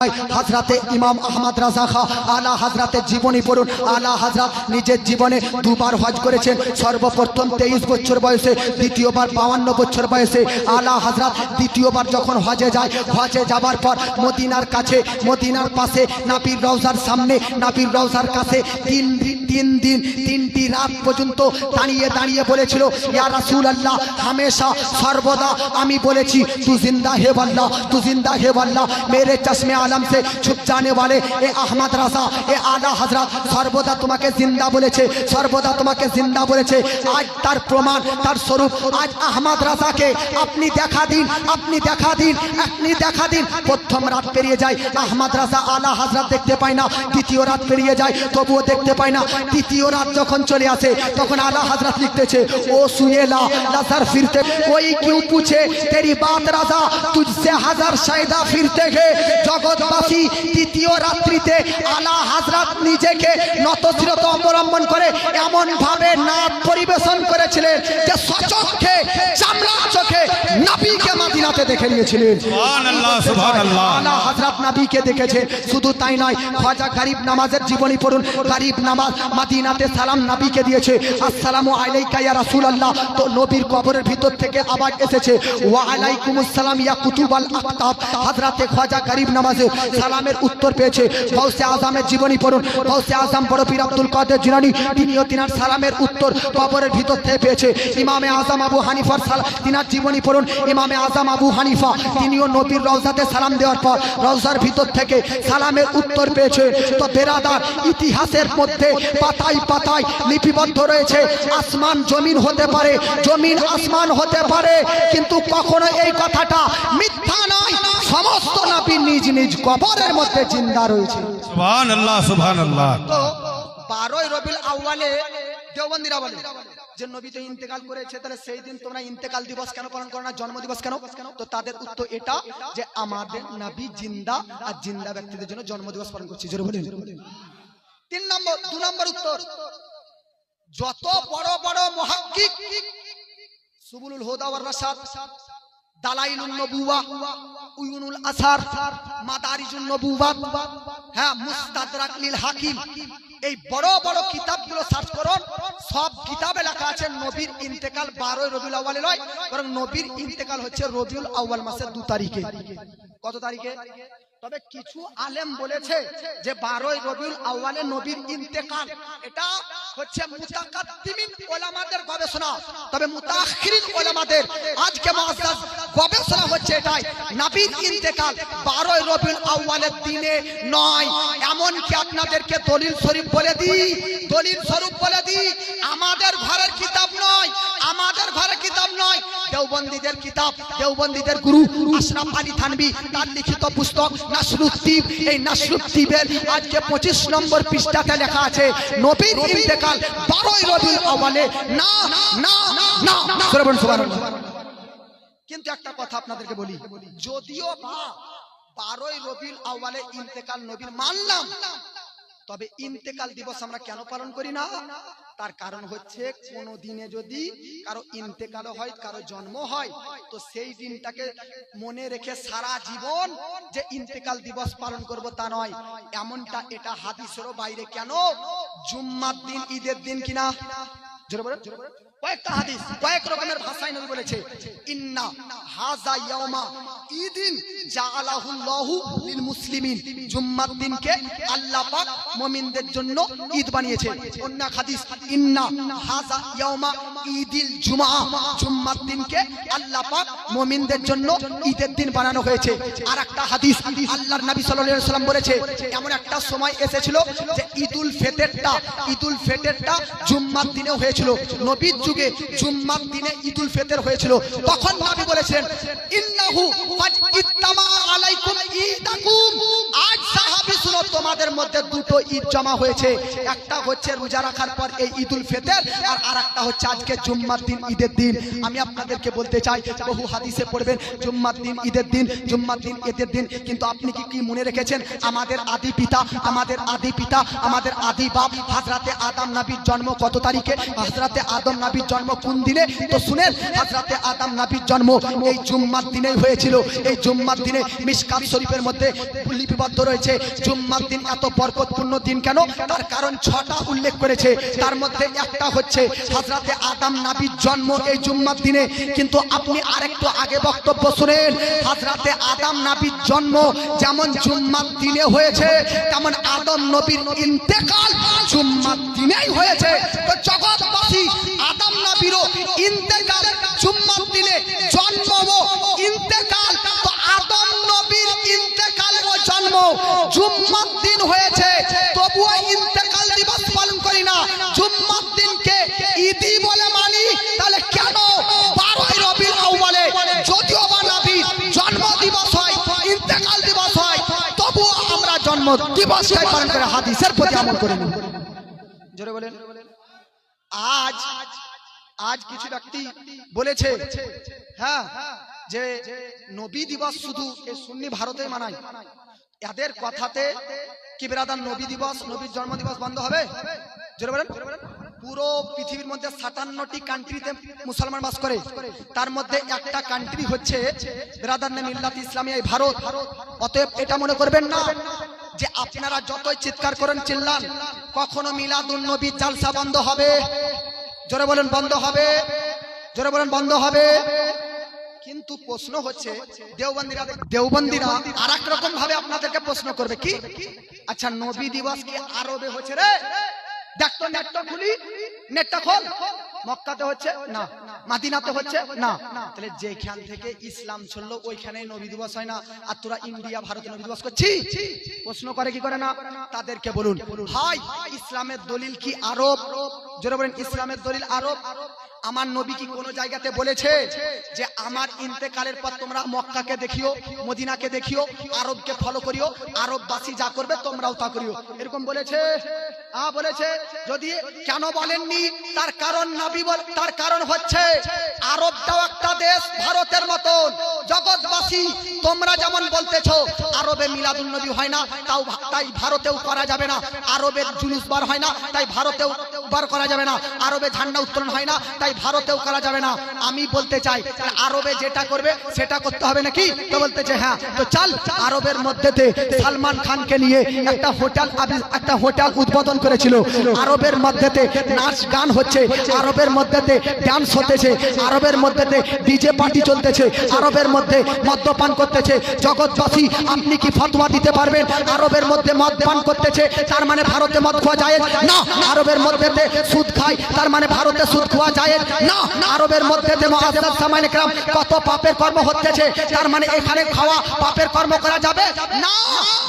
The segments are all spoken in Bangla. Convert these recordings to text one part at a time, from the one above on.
হযরতে ইমাম আহমদ রাজা খা আলা হযরতের জীবনী পড়ুন। আলা হযরত নিজের জীবনে দুবার হজ করেছেন। সর্বপ্রথম 23 বছর বয়সে, দ্বিতীয়বার 52 বছর বয়সে। আলা হযরত দ্বিতীয়বার যখন হজে যায়, হজে যাবার পর মদিনার কাছে, মদিনার পাশে নবীর রওজার সামনে, নবীর রওজার কাছে তিন দিন 3টি রাত পর্যন্ত দাঁড়িয়ে দাঁড়িয়ে বলেছিল, ইয়া রাসূলুল্লাহ, হামেশা সর্বদা আমি বলেছি তু জিন্দা হে আল্লাহ, তু জিন্দা হে আল্লাহ, মেরে চশমে आलम से छुप जाने वाले ए अहमद रजा ए आला हजरत सर्वदा तुम्हें जिंदा बोले, सर्वदा तुम्हें जिंदा बोले। आज तार प्रमाण, तार स्वरूप आज अहमद रजा के अपनी देखा दिन, अपनी देखा दिन, अपनी देखा दिन। प्रथम रात पेरिए जाए अहमद रजा आला हजरत देखते पाई ना, द्वितीय रात पेरिए जाए तबुओ देखते पाई ना, तृतीय रात जखन चले आसे तखन आला हजरत लिखते ओ सुएला नजर फिरते कोई क्यों पूछे तेरी बात राजा, तुझसे हजार शायदा फिरते गए জগৎবাসী। তৃতীয় রাত্রিতে আলা হযরত নিজেকে নতশিরতা অবলম্বন করে এমন ভাবে নাচ পরিবেশন করেছিলেন যে সচক্ষে চামড়ার চোখে নবীকে মদিনাতে দেখে নিয়েছিলেন। সুবহানাল্লাহ, সুবহানাল্লাহ। আলা হযরত নবীকে দেখেছে। শুধু তাই নয়, খাজা গরিব নামাজের জীবনী পড়ুন। গরিব নামাজ মদিনাতে সালাম নবীকে দিয়েছে, আসসালামু আলাইকা ইয়া রাসূলুল্লাহ। তো নবীর কবরের ভিতর থেকে আওয়াজ এসেছে, ওয়া আলাইকুমুস সালাম ইয়া কুতুবাল আকতাব। হযরতে খাজা গরিব নামাজে সালামের উত্তর পেয়েছে। গাউসে আজমের জীবনী পড়ুন। গাউসে আজম বড় পীর আব্দুল কাদের জিলানী তিনিও তিনার সালামের উত্তর কবরের ভিতর থেকে পেয়েছে। ইমামে আজম আবু হানিফার তিনার জীবনী পড়ুন। ইমামে আজম আবু হানিফা তিনিও নবীর রওজাতে সালাম দেওয়ার পর রওজার ভিতর থেকে সালামের উত্তর পেয়েছে। তো বেরাদার, ইতিহাসের মধ্যে পাতায় পাতায় লিপিবদ্ধ রয়েছে, আসমান জমিন হতে পারে, জমিন আসমান হতে পারে, কিন্তু কখনো এই কথাটা মিথ্যা নয়। সমস্ত নবী নিজ নিজ কবরের মধ্যে জিন্দা রয়েছে। সুবহানাল্লাহ, সুবহানাল্লাহ। তো 12 রবিউল আউয়ালে দেওবন্দিরা বলে যে নবী তো ইন্তেকাল করেছে, তাহলে সেই দিন তোমরা ইন্তেকাল দিবস কেন পালন করো না, জন্ম দিবস কেন? তো তাদের উত্তর এটা যে আমাদের নবী জিন্দা, আর জিন্দা ব্যক্তিদের জন্য জন্ম দিবস পালন করছি। জোরে বলেন। 2 নম্বর উত্তর, যত বড় বড় মুহাক্কিক সুবুলুল হুদা ওয়ার রাশাদ, দালাইলুন নবুওয়া, উয়ুনুল আসার, মাদারিজুন নবুওয়াত, হ্যাঁ, মুস্তাদরাক লিল হাকিম, এই বড় বড় কিতাবগুলো সার্চ করুন। সব কিতাবে লেখা আছে নবীর ইন্তেকাল 12 রবিউল আউয়ালে নয়, বরং নবীর ইন্তেকাল হচ্ছে রবিউল আউয়াল মাসের 2 তারিখে। কত তারিখে? তবে কিছু আলেম বলেছে যে 12 রবিউল আউয়ালে নবীর ইন্তেকাল, এটা হচ্ছে মুতাকাদ্দিমিন উলামাদের গবেষণা। তবে মুতাআখিরিন উলামাদের আজকে মুআজ্জাজ গবেষণা হচ্ছে এটাই, নবীর ইন্তেকাল 12 রবিউল আউয়ালের দিনে নয়। এমন কি আপনাদেরকে দলিল শরীফ বলে দিই, দলিল স্বরূপ বলে দিই, আমাদের ঘরের কিতাব নয়, আমাদের ঘরের কিতাব নয়, দেওবন্দীদের কিতাব, দেওবন্দীদের গুরু আশরাফ আলী থানভী তার লিখিত পুস্তক নাসরুদ্দীন, এই নাসরুদ্দীনের আজকে 25 নম্বর পৃষ্ঠাতে লেখা আছে নবীর ইন্তেকাল 12 রবিউল আউয়ালে না না না। সুবহানাল্লাহ। কিন্তু একটা কথা আপনাদেরকে বলি, যদিও বা 12 রবিউল আউয়ালে ইন্তেকাল নবীর মানলাম, তবে ইন্তেকাল দিবস আমরা কেন পালন করি না? তার কারণ হচ্ছে কোন দিনে যদি কারো ইন্তেকাল হয়, কারো জন্ম হয়, তো সেই দিনটাকে মনে রেখে সারা জীবন যে ইন্তেকাল দিবস পালন করব তা নয়। এমনটা এটা হাদিসেরও বাইরে। কেন? জুম্মার দিন ঈদের দিন কিনা? জোরে বলেন। কয়েকটা হাদিস কয়েক রকমের ভাষায় নবী বলেছে, ইন্না হাযা ইয়াউমা ঈদিন জাআলাহুল্লাহু লিল মুসলিমিন, জুম্মার দিনকে আল্লাহ পাক মুমিনদের জন্য ঈদ বানিয়েছে। অন্য হাদিস, ইন্না হাযা ইয়াউমা ঈদিল জুমআ, জুম্মার দিনকে আল্লাহ পাক মুমিনদের জন্য ঈদের দিন বানানো হয়েছে। আর একটা হাদিস, আল্লাহর নবী সাল্লাল্লাহু আলাইহি ওয়াসাল্লাম বলেছে, এমন একটা সময় এসেছিল যে ঈদুল ফিতরটা জুম্মার দিনে হয়েছিল। নবীর যুগে জুম্মার দিনে ঈদুল ফিতর হয়েছিল। তখন নবী বলেছেন, ইন্নাহু ফাজইত্তামা আলাইকুম ঈদাকুম, আজ সাহাবী শুনো, তোমাদের মধ্যে দুটো ঈদ জমা হয়েছে, একটা হচ্ছে রোজা রাখার পর এই ঈদুল ফিতর, আর আরেকটা হচ্ছে আজকে জুম্মার দিন, ঈদের দিন। আমি আপনাদেরকে বলতে চাই, বহু হাদিসে পড়বেন জুম্মার দিন ঈদের দিন, জুম্মার দিন ঈদের দিন, কিন্তু আপনি কি মনে রেখেছেন আমাদের আদি পিতা, আমাদের আদি বাপ হযরতে আদম নবীর জন্ম কত তারিখে? হযরতে আদম নবীর জন্ম কোন দিনে? তো শুনেন, হযরতে আদম নবীর জন্ম এই জুম্মার দিনেই হয়েছিল। এই জুম্মার দিনে মিশকাত শরীফের মধ্যে লিপিবদ্ধ রয়েছে। জুম্মার দিন এত বরকতপূর্ণ দিন কেন? তার কারণ 6টা উল্লেখ করেছে, তার মধ্যে একটা হচ্ছে হযরতে আদম নবীর জন্ম এই জুম্মার দিনে। কিন্তু আপনি আরেকটু আগে বক্তব্য শুনেন, হযরতে আদম নবীর জন্ম যেমন জুম্মার দিনে হয়েছে, তেমন আদম নবীর ইন্তেকাল জুম্মার দিনেই হয়েছে। তো জগৎবাসী আদম নবীরও ইন্তেকাল জুম্মার দিনে, জন্ম ও ইন্তেকাল, তো আদম নবীর ইন্তেকাল ও জন্ম জুম্মার দিন হয়েছে, তবুও ইন্তেকাল দিবস পালন করি না, জুম্মার দিনকে ঈদই বলে মানি। তাহলে কেন 12ই রবিউল আউয়ালে যদিও বা নবীর জন্ম দিবস হয়, ইন্তেকাল দিবস হয়, তবুও আমরা জন্ম দিবসকে পালন করে হাদিসের প্রতি আমল করি না? জোরে বলেন। আজ কিছু ব্যক্তি বলেছে, হ্যাঁ, যে নবী দিবস শুধু এই সুন্নি ভারতে মানায়। এদের কথাতে কি বেরাদার নবী দিবস, নবীর জন্ম দিবস বন্ধ হবে? জোরে বলেন। পুরো পৃথিবীর মধ্যে 57টি কান্ট্রিতে মুসলমান বাস করে, তার মধ্যে একটা কান্ট্রি হচ্ছে বেরাদার মিল্লাত ইসলামিয়া, এই ভারত। অতএব এটা মনে করবেন না যে আপনারা যতই চিৎকার করেন চিল্লান, কখনো মিলাদুন নবীর জালসা বন্ধ হবে? জোরে বলেন বন্ধ হবে? জোরে বলেন বন্ধ হবে? কিন্তু প্রশ্ন হচ্ছে দেওবন্দিরা আর এক রকম ভাবে আপনাদেরকে প্রশ্ন করবে, কি আচ্ছা নবী দিবস কি আরবে হচ্ছে রে? দেখ তো নেটটা খুলি, নেটটা খোল, মক্কাতে হচ্ছে না, মদিনাতে হচ্ছে না, তাহলে যেখান থেকে ইসলাম চললো ওইখানেই নবী দিবস হয় না, আর তোরা ইন্ডিয়া ভারতে নবী দিবস করছিস? প্রশ্ন করে কি করে না? তাদেরকে বলুন, ভাই ইসলামের দলিল কি আরব? জোরে বলেন, ইসলামের দলিল আরব? আমার নবী কি কোনো জায়গাতে বলেছে যে আমার ইন্তেকালের পর তোমরা মক্কাকে দেখিও, মদিনাকে দেখিও, আরবকে ফলো করিও, আরববাসী যা করবে তোমরাও তা করিও, এরকম বলেছে? বলেছে। যদি কেন বলেননি? তার কারণ নবী বল, তার কারণ হচ্ছে আরবটাও একটা দেশ ভারতের মতন। জগৎবাসী তোমরা যেমন বলতেছো আরবে মিলাদুন নবী হয় না, তাই ভারতেও করা যাবে না, আরবের জুলুস বার হয় না, তাই ভারতেও বার করা যাবে না, আরবে ঝান্ডা উত্তোলন হয় না, তাই ভারতেও করা যাবে না। আমি বলতে চাই আরবে যেটা করবে সেটা করতে হবে নাকি? তো বলতেছে হ্যাঁ। তো চল, আরবের মধ্যেতে সালমান খানকে নিয়ে একটা হোটেল উদ্বোধন করেছিল, আরবের মধ্যেতে নাচ গান হচ্ছে, আরবের মধ্যেতে ডান্স হতেছে, আরবের মধ্যেতে ডিজে পার্টি চলতেছে, আরবের মধ্যে মদ্যপান করতেছে। জগৎবাসী আপনি কি ফতোয়া দিতে পারবেন আরবের মধ্যে মদ পান করতেছে তার মানে ভারতে মদ খাওয়া যায় না? আরবের মধ্যেতে সুদ খায় তার মানে ভারতে সুদ খাওয়া যায় না? আরবের মধ্যেতে মুআজ্জাজ সামাইন کرام কত পাপের কর্ম হচ্ছে, তার মানে এখানে খাওয়া পাপের কর্ম করা যাবে না?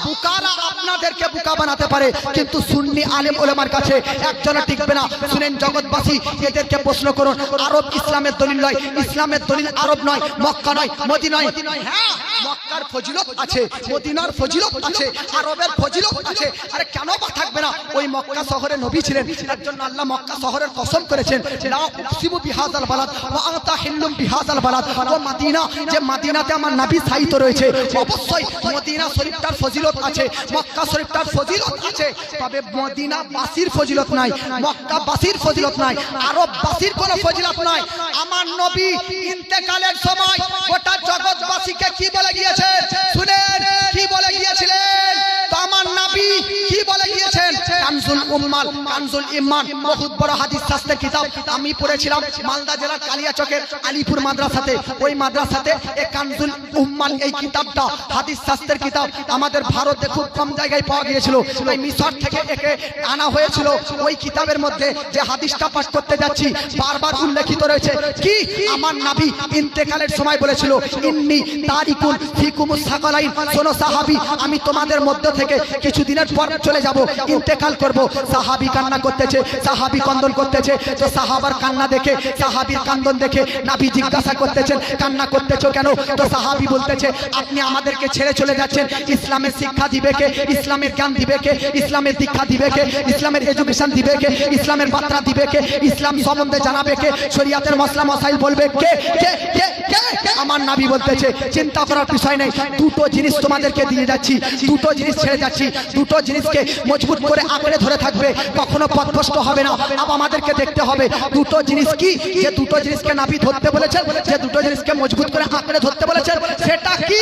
বুকারা আপনাদেরকে বুকা বানাতে পারে, কিন্তু সুন্নি আলেম ওলামার কাছে একজনও টিকবে না। শুনেন জগৎবাসী, এদেরকে প্রশ্ন করুন, আরব ইসলামের দলিল নয়, ইসলামের দলিল আরব নয়, মক্কা নয়, মদিনা নয়। হ্যাঁ, মক্কার ফজিলত আছে, মদিনার ফজিলত আছে, আরবের ফজিলত আছে। আরে কেন বা থাকবে না? ওই মক্কা শহরে নবী ছিলেন, তার জন্য আল্লাহ মক্কা শহরের কসম করেছেন, লা উকসিমু বিহাযাল বালাদ ওয়া আনতা হিল্লুম বিহাযাল বালাদ। ও মদিনা, যে মদিনাতে আমার নবী সাহিত্য রয়েছে, অবশ্যই মদিনা শরীফটার ফজিলত আছে, মক্কা শরীফটার ফজিলত আছে, তবে মদিনা বাসীর ফজিলত নাই, মক্কা বাসীর ফজিলত নাই, আরব বাসীর কোনো ফজিলত নাই। আমার নবী ইন্তেকালের সময় গোটা জগৎবাসীকে কি বলে গিয়েছেন? শুনেন কি বলে গিয়েছিলেন? তো আমার নবী কি বলে গিয়েছেন? কানজুল উম্মাল, কানজুল ইমান, বহুত বড় হাদিস শাস্ত্রের কিতাব আমি পড়েছিলাম মালদা জেলার কালিয়াচকের আলিপুর মাদ্রাসাতে। ওই মাদ্রাসাতে এই কানজুল উম্মাল এই কিতাবটা হাদিস শাস্ত্রের কিতাব আমাদের ভারতে খুব কম জায়গায় পাওয়া গিয়েছিল, তাই মিশর থেকে একে আনা হয়েছিল। ওই কিতাবের মধ্যে যে হাদিসটা পাঠ করতে যাচ্ছি বারবার উল্লেখিত রয়েছে কি আমার নবী ইন্তেকালের সময় বলেছিল, ইন্নী তারিকুন ফিকুমুস সাকালাইন, শোনো সাহাবী, আমি তোমাদের মধ্য থেকে কিছুদিনের পর চলে যাব, ইন্তেকাল করব। সাহাবী কান্না করতেছে, সাহাবী কান্দন করতেছে। তো সাহাবার কান্না দেখে, সাহাবীর কান্দন দেখে নবী জিজ্ঞাসা করতেছেন, কান্না করতেছো কেন? তো সাহাবী বলতেছে, আপনি আমাদেরকে ছেড়ে চলে যাচ্ছেন, ইসলামের শিক্ষা দিবে কে? ইসলামের জ্ঞান দিবে কে? ইসলামের দীক্ষা দিবে কে? ইসলামের এডুকেশন দিবে কে? ইসলামের বার্তা দিবে কে? ইসলাম সম্বন্ধে জানাবে কে? শরীয়তের মশলা মশাইল বলবে কে? কে কে কে? আমার নবী বলতেছে, চিন্তা করার বিষয় নেই, দুটো জিনিস তোমাদেরকে দিয়ে যাচ্ছি, দুটো জিনিস ছেড়ে যাচ্ছি, দুটো জিনিসকে মজবুত করে আঁকড়ে ধরে থাকবে, কখনো পথভ্রষ্ট হবে না। আব আমাদেরকে দেখতে হবে দুটো জিনিস কি, যে দুটো জিনিসকে নবী ধরতে বলেছেন, যে দুটো জিনিসকে মজবুত করে আঁকড়ে ধরতে বলেছেন, সেটা কি?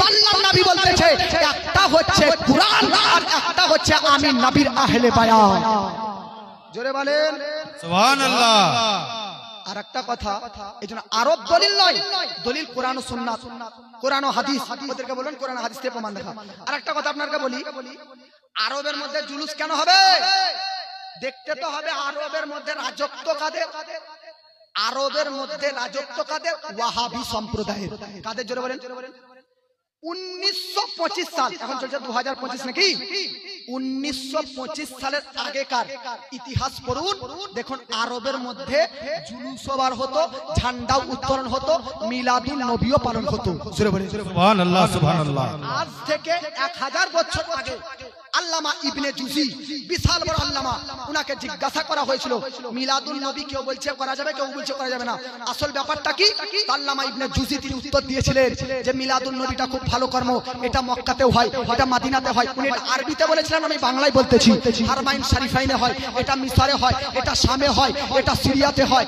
আল্লাহর নবী বলতেছে, একটা হচ্ছে কুরআন আর একটা হচ্ছে আমি নবীর আহলে বায়ান। জোরে বলেন সুবহানাল্লাহ। আর একটা কথা, এই জন্য আরব দলিল নয়, দলিল কোরআন ও সুন্নাত, কোরআন ও হাদিস। ওদেরকে বলুন কোরআন হাদিস থেকে প্রমাণ দেখা। আর একটা কথা আপনাকে বলি, আরবের মধ্যে জুলুস কেন হবে? দেখতে তো হবে আরবের মধ্যে রাজত্ব কাদের? আরবের মধ্যে রাজত্ব কাদের? ওয়াহাবি সম্প্রদায়ের। কাদের? জোরে বলেন। 1925 সাল, এখন চলছে 2025 নাকি? 1925 সালের আগেকার ইতিহাস পড়ুন, দেখুন আরবের মধ্যে জুলুস বার হতো, ঝান্ডা উত্তোলন হতো, মিলাদুন নবীও পালন হতো। জোরে বলেন সুবহানাল্লাহ সুবহানাল্লাহ। আজ থেকে 1000 বছর আগে আল্লামা ইবনে জুজি, বিশাল বড় আল্লামা, উনাকে জিজ্ঞাসা করা হয়েছিল মিলাদুন নবী কেউ বলছে করা যাবে, কেউ বলছে করা যাবে না, আসল ব্যাপারটা কি? আল্লামা ইবনে জুজি তিনি উত্তর দিয়েছিলেন যে মিলাদুন নবীটা খুব ভালো কর্ম, এটা মক্কাতেও হয়, এটা মদিনাতে হয়। উনি এটা আরবিতে বলেছিলেন, আমি বাংলায় বলতেছি। হারমাইন শরীফাইনে হয়, এটা মিশরে হয়, এটা শামে হয়, এটা সিরিয়াতে হয়।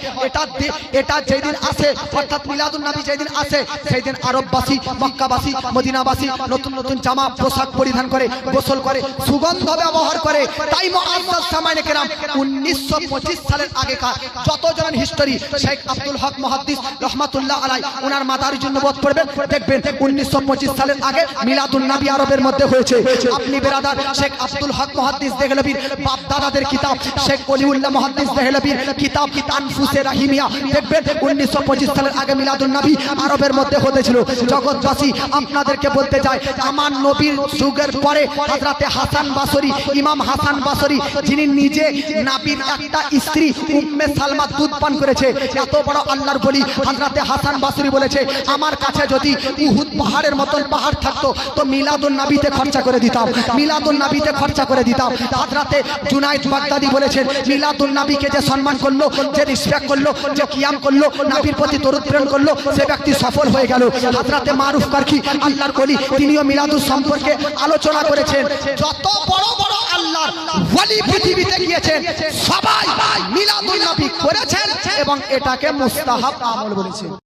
এটা যেদিন আসে, অর্থাৎ মিলাদুন নবী যেদিন আসে, সেই দিন আরববাসী, মক্কাবাসী, মদিনাবাসী নতুন নতুন জামা পোশাক পরিধান করে, গোসল করে, সুগন্ধ ব্যবহার করে। তাই মুআজ্জাজ সামাইনে কেরাম 1925 সালের আগেকার যতজন হিস্টোরি, শেখ আব্দুল হক মুহাদ্দিস রহমাতুল্লাহ আলাইহি, ওনার মাদারিজ নবুয়ত পড়বেন, দেখবেন 1925 সালের আগে মিলাদুন নবী আরবের মধ্যে হয়েছে। আপনি বেরাদার শেখ আব্দুল হক মুহাদ্দিস দেহলভির বাপ দাদাদের কিতাব, শেখ ওলিউল্লাহ মুহাদ্দিস দেহলভির কিতাব আনফুসে রাহিমিয়া, দেখবেন 1925 সালের আগে মিলাদুন নবী আরবের মধ্যে হতেছিল। জগৎবাসী আপনাদেরকে বলতে চাই, আমার নবীর যুগের পরে হযরতে হাসান বাসরি, ইমাম হাসান বাসরি, যিনি নিজে নবীর একটা স্ত্রী উম্মে সালমা দুধ পান করেছে, এত বড় আল্লাহর বলি হযরতে হাসান বাসরি বলেছে, আমার কাছে যদি উহুদ পাহাড়ের মতন পাহাড় থাকতো তো মিলাদুন নবীতে খরচা করে দিতাম, মিলাদুন নবীতে খরচা করে দিতাম। হযরতে জুনাইদ বাগদাদি বলেছেন, মিলাদুন নবীকে যে সম্মান করলো, যে রিসপেক্ট করলো, যে কিয়াম করলো, নবীর প্রতি দরুদ প্রেরণ করলো, সে ব্যক্তি সফল হয়ে গেল। হযরতে মারুফ কারখি আল্লাহর বলি, তিনিও মিলাদুন সম্পর্কে আলোচনা করেছেন। যত বড় বড় আল্লাহর ওলি পৃথিবীতে গিয়েছেন, সবাই মিলাদুন নবী করেছেন এবং এটাকে মুস্তাহাব আমল বলেছেন।